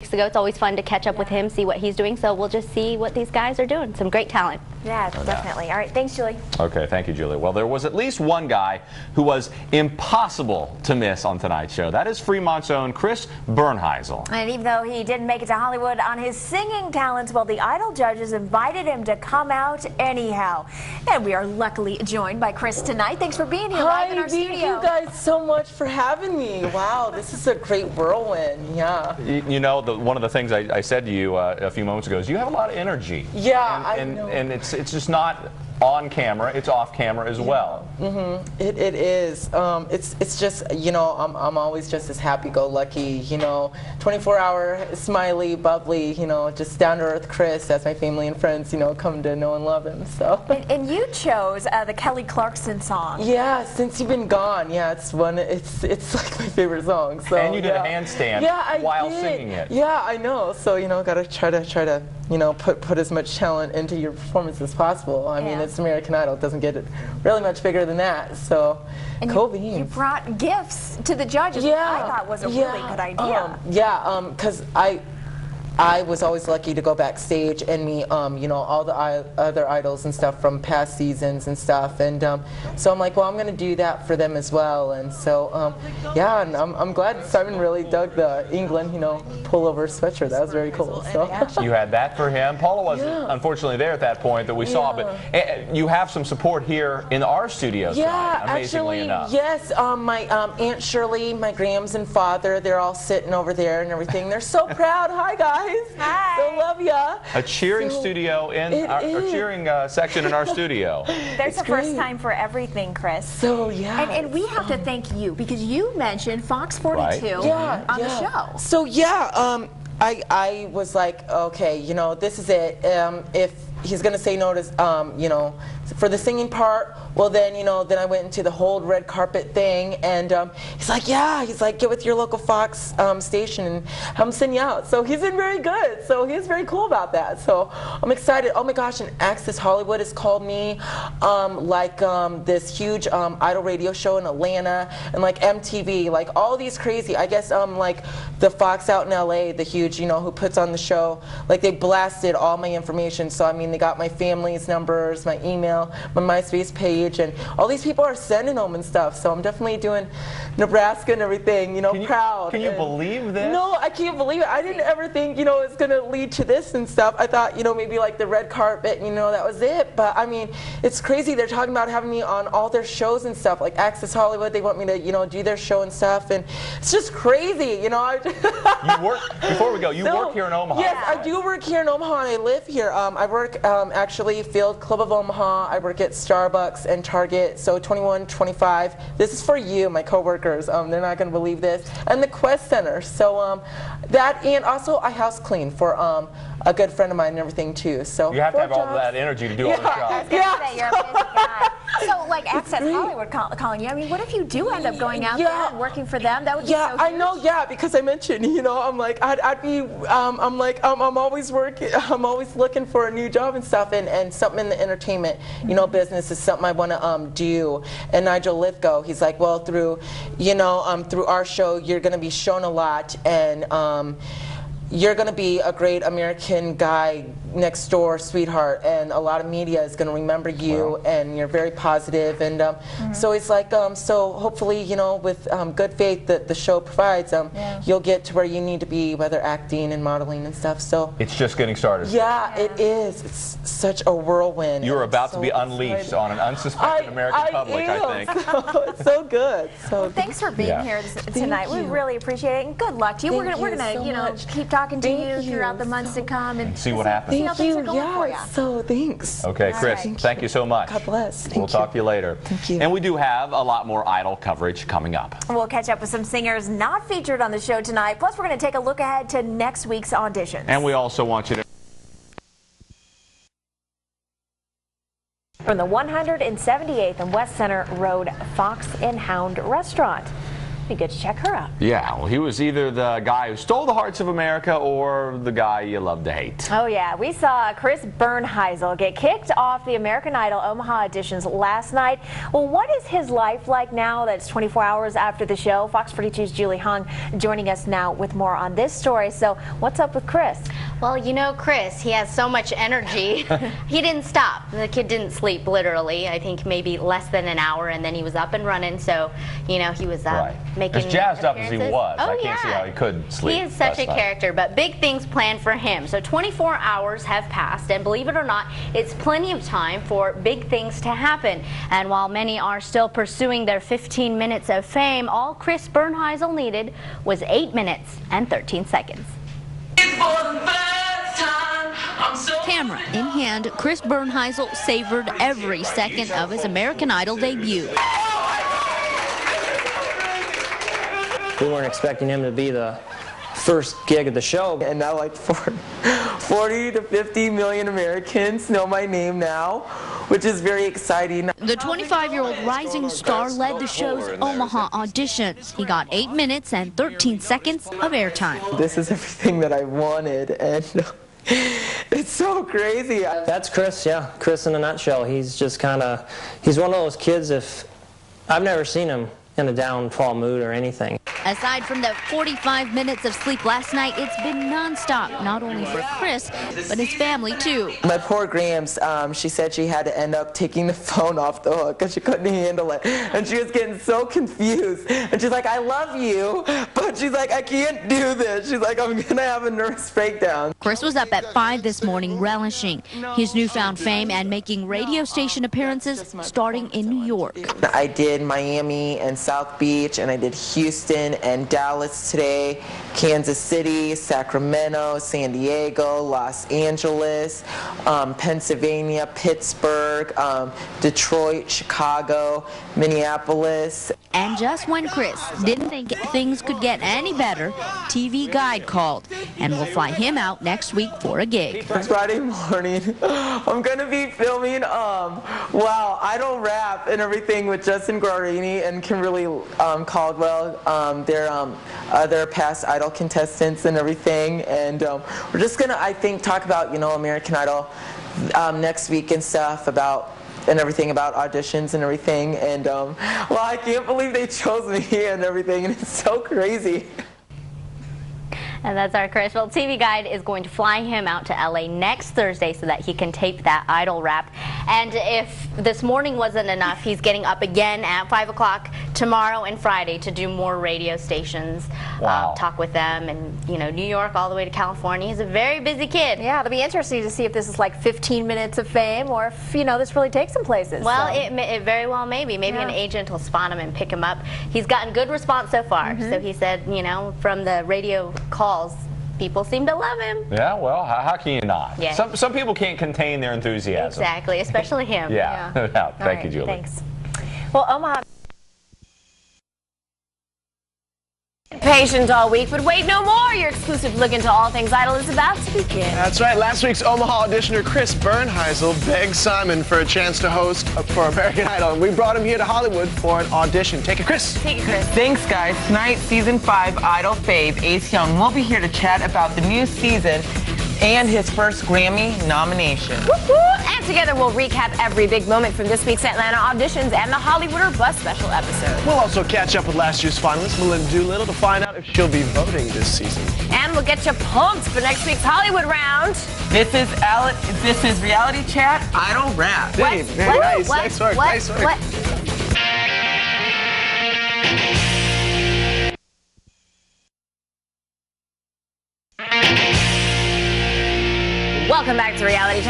Ago. It's always fun to catch up with him, see what he's doing, so we'll just see what these guys are doing. Some great talent. Yeah, definitely. All right, thanks, Julie. Okay, thank you, Julie. Well, there was at least one guy who was impossible to miss on tonight's show. That is Fremont's own Chris Bernheisel. And even though he didn't make it to Hollywood on his singing talents, well, the Idol judges invited him to come out anyhow. And we are luckily joined by Chris tonight. Thanks for being here live in our studio. Thank you guys so much for having me. Wow, this is a great whirlwind. Yeah. You know, one of the things I said to you a few moments ago is you have a lot of energy. Yeah, I know. And it's just not on camera, it's off camera as well. It is. It's just, you know, I'm always just as happy-go-lucky, you know, 24-hour, smiley, bubbly, you know, just down-to-earth Chris, as my family and friends, you know, come to know and love him. So. And you chose the Kelly Clarkson song. Yeah, Since You've Been Gone. Yeah, it's like my favorite song. So. And you did a handstand while singing it. Yeah, I know. So, you know, gotta try to you know, put as much talent into your performance as possible. I mean, it's American Idol. It doesn't get it really much bigger than that. So, and cool beans. You brought gifts to the judges, which I thought was a really good idea. Because I was always lucky to go backstage and meet, you know, all the other idols and stuff from past seasons and stuff, and so I'm like, well, I'm going to do that for them as well, and so, yeah, and I'm glad Simon really dug the England, you know, pullover sweatshirt. That was very cool. So. You had that for him. Paula wasn't, unfortunately, there at that point that we saw, but you have some support here in our studio tonight, amazingly enough. Yes, my Aunt Shirley, my Grams and father, they're all sitting over there and everything. They're so proud. Hi, guys. Hi. So love ya. A cheering studio in our cheering section in our studio. There's a first time for everything, Chris. So yeah. And we have to thank you because you mentioned Fox42 on the show. So yeah, I was like, okay, you know, this is it. If he's gonna say no to, you know, for the singing part, well then, you know, then I went into the whole red carpet thing, and he's like, yeah, he's like, get with your local Fox station and have him send you out. So he's been very good. So he's very cool about that. So I'm excited. Oh my gosh, and Access Hollywood has called me, this huge Idol radio show in Atlanta, and like MTV, like all these crazy, I guess like the Fox out in LA, the huge, you know, who puts on the show, like they blasted all my information. So I mean, they got my family's numbers, my email, my MySpace page, and all these people are sending them and stuff. So I'm definitely doing Nebraska and everything, you know, proud. Can you believe this? No, I can't believe it. I didn't ever think, you know, it's going to lead to this and stuff. I thought, you know, maybe like the red carpet, you know, that was it. But I mean, it's crazy. They're talking about having me on all their shows and stuff, like Access Hollywood. They want me to, you know, do their show and stuff, and it's just crazy, you know. You work, before we go, you work here in Omaha. Yes, I do work here in Omaha, and I live here. I work actually Field Club of Omaha. I work at Starbucks and Target, so 21, 25. This is for you, my coworkers. They're not going to believe this. And the Quest Center. So that, and also I house clean for a good friend of mine and everything too. So you have to have all that energy to do all the jobs. You're a busy guy. So like Access Hollywood calling you. I mean, what if you do end up going out there and working for them? That would be so huge. I know. Yeah, because I mentioned, you know, I'm like, I'd be, I'm like, I'm always working. I'm always looking for a new job and stuff, and something in the entertainment, you know, business is something I want to do. And Nigel Lithgow, he's like, well, through, you know, through our show, you're going to be shown a lot, and you're going to be a great American guy next door sweetheart, and a lot of media is going to remember you, and you're very positive, and so it's like, so hopefully, you know, with good faith that the show provides, you'll get to where you need to be, whether acting and modeling and stuff. So it's just getting started. Yeah, it is. It's such a whirlwind. You're about to be unleashed on an unsuspecting American public, I think. So, it's so good. So well, thanks for being here tonight. We really appreciate it, and good luck to you. We're gonna you know, keep talking to you throughout the months to come and see what happens. Thank you. Yeah, so thanks. Okay, Chris, thank you so much. God bless. We'll talk to you later. Thank you. And we do have a lot more Idol coverage coming up. We'll catch up with some singers not featured on the show tonight. Plus, we're going to take a look ahead to next week's auditions. And we also want you to... From the 178th and West Center Road Fox and Hound Restaurant. Be good to check her out. Yeah, well, he was either the guy who stole the hearts of America or the guy you love to hate. Oh yeah, we saw Chris Bernheisel get kicked off the American Idol Omaha auditions last night. Well, what is his life like now that's 24 hours after the show? Fox 42's Julie Hung joining us now with more on this story. So what's up with Chris? Well, you know Chris, he has so much energy. He didn't stop. The kid didn't sleep, literally. I think maybe less than an hour, and then he was up and running. So, you know, he was making as jazzed up as he was. Oh, I can't see how he could sleep. He is such a character, but big things planned for him. So 24 hours have passed, and believe it or not, it's plenty of time for big things to happen. And while many are still pursuing their 15 minutes of fame, all Chris Bernheisel needed was 8 minutes and 13 seconds. Camera in hand, Chris Bernheisel savored every second of his American Idol debut. We weren't expecting him to be the first gig of the show. And now like 40 to 50 million Americans know my name now, which is very exciting. The 25-year-old rising star led the show's Omaha auditions. He got 8 minutes and 13 seconds of airtime. This is everything that I wanted, and it's so crazy. That's Chris, yeah. Chris in a nutshell. He's just kind of, he's one of those kids, I've never seen him in a downfall mood or anything. Aside from the 45 minutes of sleep last night, it's been nonstop, not only for Chris, but his family too. My poor Grams, she said she had to end up taking the phone off the hook because she couldn't handle it. And she was getting so confused. And she's like, I love you, but she's like, I can't do this. She's like, I'm going to have a nervous breakdown. Chris was up at 5 this morning relishing his newfound fame and making radio station appearances starting in New York. I did Miami and South Beach, and I did Houston and Dallas today, Kansas City, Sacramento, San Diego, Los Angeles, Pennsylvania, Pittsburgh, Detroit, Chicago, Minneapolis. And just when Chris didn't think things could get any better, TV Guide called and will fly him out next week for a gig. Friday morning, I'm going to be filming Wow, Idol Rap and everything with Justin Guarini and Kimberly Caldwell. They're other past Idol contestants and everything. And we're just going to, I think, talk about, you know, American Idol next week and stuff and everything about auditions and everything. And well, I can't believe they chose me and everything, and it's so crazy. And that's our Chris. Well, TV Guide is going to fly him out to LA next Thursday so that he can tape that Idol Rap. And if this morning wasn't enough, he's getting up again at 5 o'clock tomorrow and Friday to do more radio stations, talk with them, and, you know, New York all the way to California. He's a very busy kid. Yeah, it'll be interesting to see if this is like 15 minutes of fame or if, you know, this really takes some places. Well, it very well may be. Maybe an agent will spot him and pick him up. He's gotten good response so far. So he said, you know, from the radio calls, people seem to love him. Yeah, well, how can you not? Yeah. Some people can't contain their enthusiasm. Exactly, especially him. Yeah, no doubt. Thank you, Julie. Thanks. Well, Omaha. Patient all week, but wait no more. Your exclusive look into all things Idol is about to begin. That's right. Last week's Omaha auditioner Chris Bernheisel begged Simon for a chance to host for American Idol, and we brought him here to Hollywood for an audition. Take it, Chris. Take it, Chris. Thanks, guys. Tonight, Season 5 Idol fave Ace Young will be here to chat about the new season and his first Grammy nomination. Woo-hoo! And together we'll recap every big moment from this week's Atlanta auditions and the Hollywood or Bust special episode. We'll also catch up with last year's finalist Melinda Doolittle to find out if she'll be voting this season. And we'll get you pumped for next week's Hollywood round. This is Reality Chat Idol Rap. Dang, nice. Nice work. Nice work. Welcome back to Reality Chat.